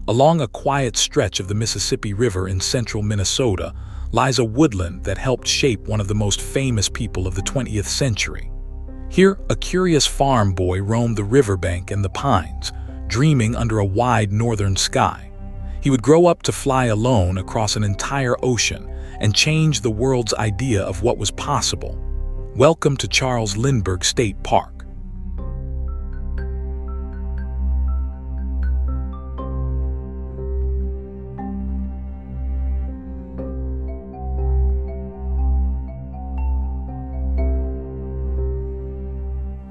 Along a quiet stretch of the Mississippi River in central Minnesota lies a woodland that helped shape one of the most famous people of the 20th century. Here, a curious farm boy roamed the riverbank and the pines, dreaming under a wide northern sky. He would grow up to fly alone across an entire ocean and change the world's idea of what was possible. Welcome to Charles Lindbergh State Park.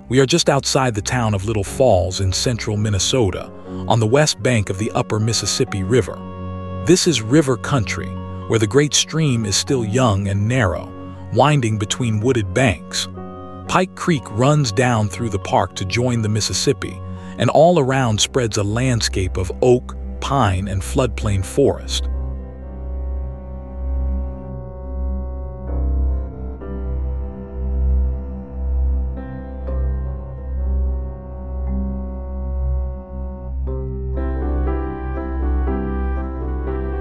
We are just outside the town of Little Falls in central Minnesota, on the west bank of the upper Mississippi River. This is river country, where the great stream is still young and narrow, winding between wooded banks. Pike Creek runs down through the park to join the Mississippi, and all around spreads a landscape of oak, pine, and floodplain forest.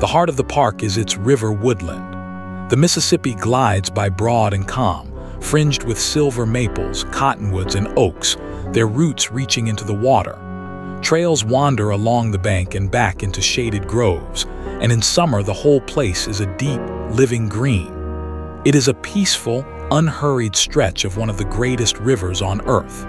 The heart of the park is its river woodland. The Mississippi glides by broad and calm, fringed with silver maples, cottonwoods, and oaks, their roots reaching into the water. Trails wander along the bank and back into shaded groves, and in summer the whole place is a deep, living green. It is a peaceful, unhurried stretch of one of the greatest rivers on Earth.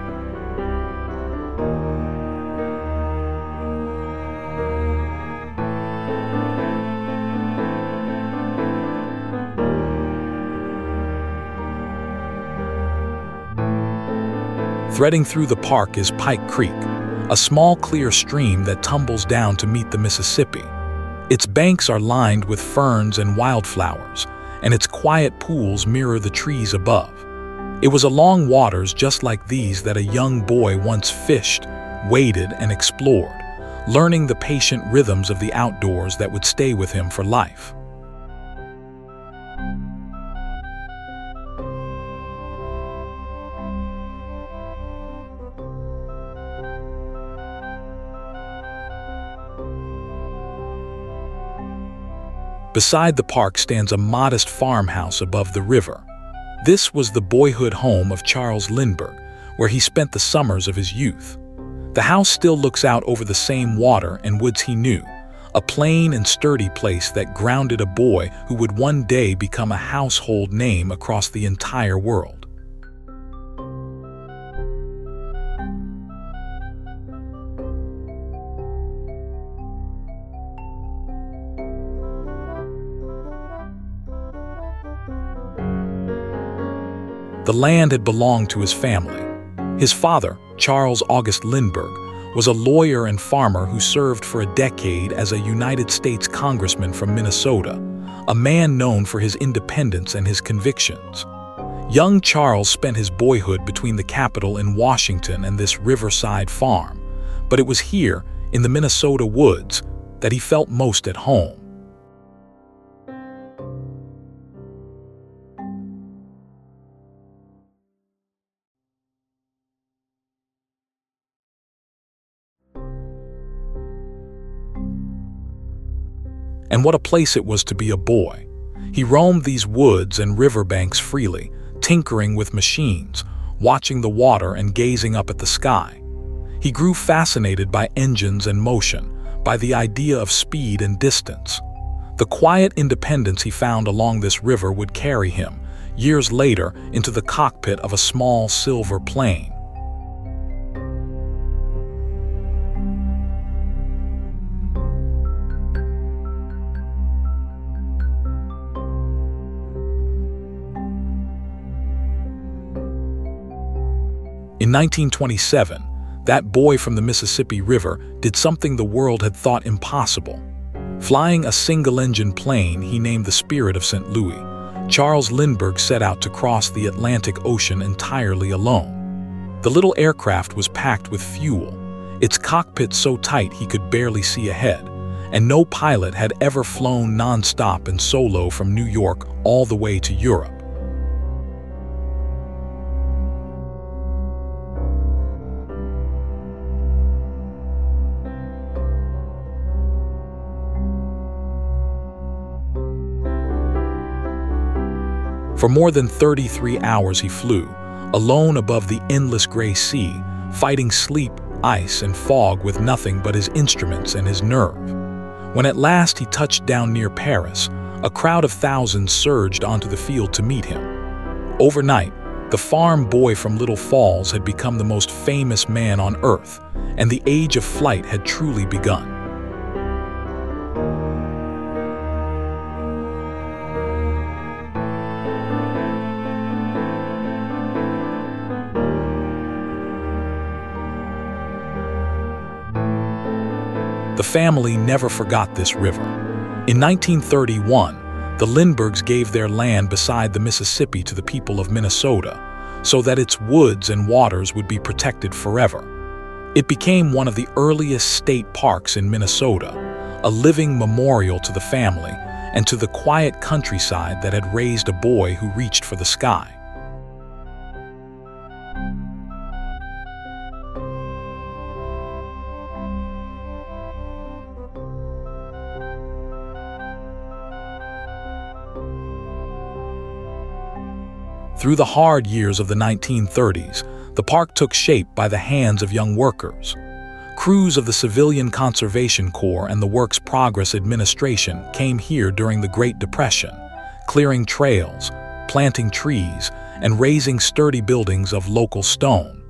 Threading through the park is Pike Creek, a small clear stream that tumbles down to meet the Mississippi. Its banks are lined with ferns and wildflowers, and its quiet pools mirror the trees above. It was along waters just like these that a young boy once fished, waded, and explored, learning the patient rhythms of the outdoors that would stay with him for life. Beside the park stands a modest farmhouse above the river. This was the boyhood home of Charles Lindbergh, where he spent the summers of his youth. The house still looks out over the same water and woods he knew, a plain and sturdy place that grounded a boy who would one day become a household name across the entire world. The land had belonged to his family. His father, Charles August Lindbergh, was a lawyer and farmer who served for a decade as a United States Congressman from Minnesota, a man known for his independence and his convictions. Young Charles spent his boyhood between the capital in Washington and this riverside farm, but it was here, in the Minnesota woods, that he felt most at home. And what a place it was to be a boy. He roamed these woods and riverbanks freely, tinkering with machines, watching the water and gazing up at the sky. He grew fascinated by engines and motion, by the idea of speed and distance. The quiet independence he found along this river would carry him, years later, into the cockpit of a small silver plane. In 1927, that boy from the Mississippi River did something the world had thought impossible. Flying a single-engine plane he named the Spirit of St. Louis, Charles Lindbergh set out to cross the Atlantic Ocean entirely alone. The little aircraft was packed with fuel, its cockpit so tight he could barely see ahead, and no pilot had ever flown non-stop and solo from New York all the way to Europe. For more than 33 hours he flew, alone above the endless gray sea, fighting sleep, ice, and fog with nothing but his instruments and his nerve. When at last he touched down near Paris, a crowd of thousands surged onto the field to meet him. Overnight, the farm boy from Little Falls had become the most famous man on earth, and the age of flight had truly begun. The family never forgot this river. In 1931, the Lindberghs gave their land beside the Mississippi to the people of Minnesota, so that its woods and waters would be protected forever. It became one of the earliest state parks in Minnesota, a living memorial to the family and to the quiet countryside that had raised a boy who reached for the sky. Through the hard years of the 1930s, the park took shape by the hands of young workers. Crews of the Civilian Conservation Corps and the Works Progress Administration came here during the Great Depression, clearing trails, planting trees, and raising sturdy buildings of local stone.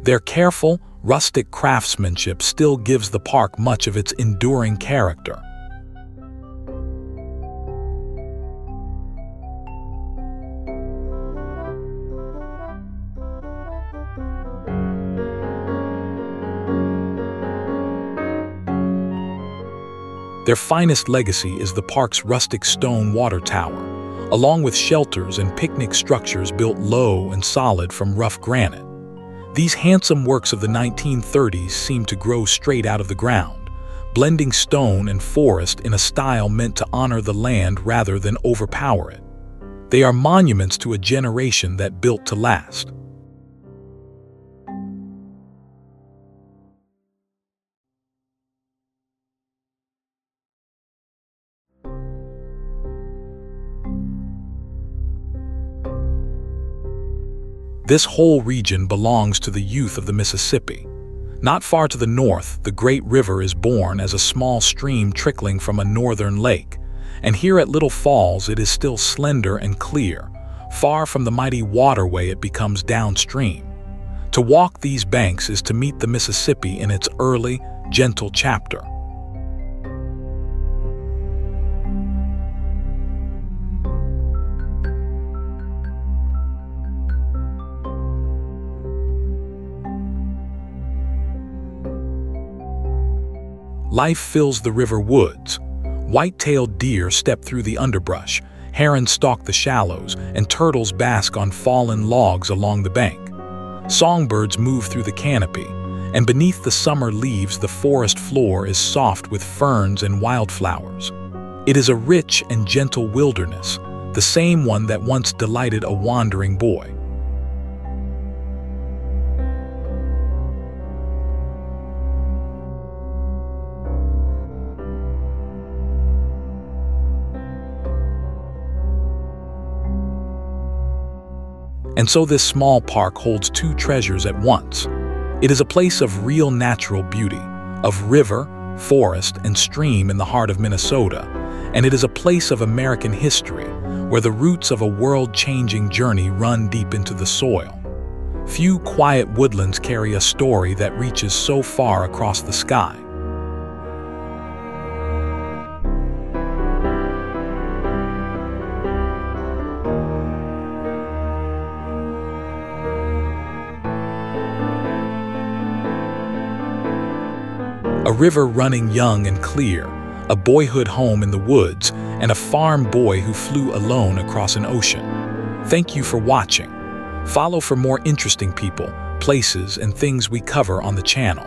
Their careful, rustic craftsmanship still gives the park much of its enduring character. Their finest legacy is the park's rustic stone water tower, along with shelters and picnic structures built low and solid from rough granite. These handsome works of the 1930s seem to grow straight out of the ground, blending stone and forest in a style meant to honor the land rather than overpower it. They are monuments to a generation that built to last. This whole region belongs to the youth of the Mississippi. Not far to the north, the great river is born as a small stream trickling from a northern lake, and here at Little Falls it is still slender and clear, far from the mighty waterway it becomes downstream. To walk these banks is to meet the Mississippi in its early, gentle chapter. Life fills the river woods. White-tailed deer step through the underbrush, herons stalk the shallows, and turtles bask on fallen logs along the bank. Songbirds move through the canopy, and beneath the summer leaves the forest floor is soft with ferns and wildflowers. It is a rich and gentle wilderness, the same one that once delighted a wandering boy. And so this small park holds two treasures at once. It is a place of real natural beauty, of river, forest, and stream in the heart of Minnesota, and it is a place of American history, where the roots of a world-changing journey run deep into the soil. Few quiet woodlands carry a story that reaches so far across the sky. A river running young and clear, a boyhood home in the woods, and a farm boy who flew alone across an ocean. Thank you for watching. Follow for more interesting people, places, and things we cover on the channel.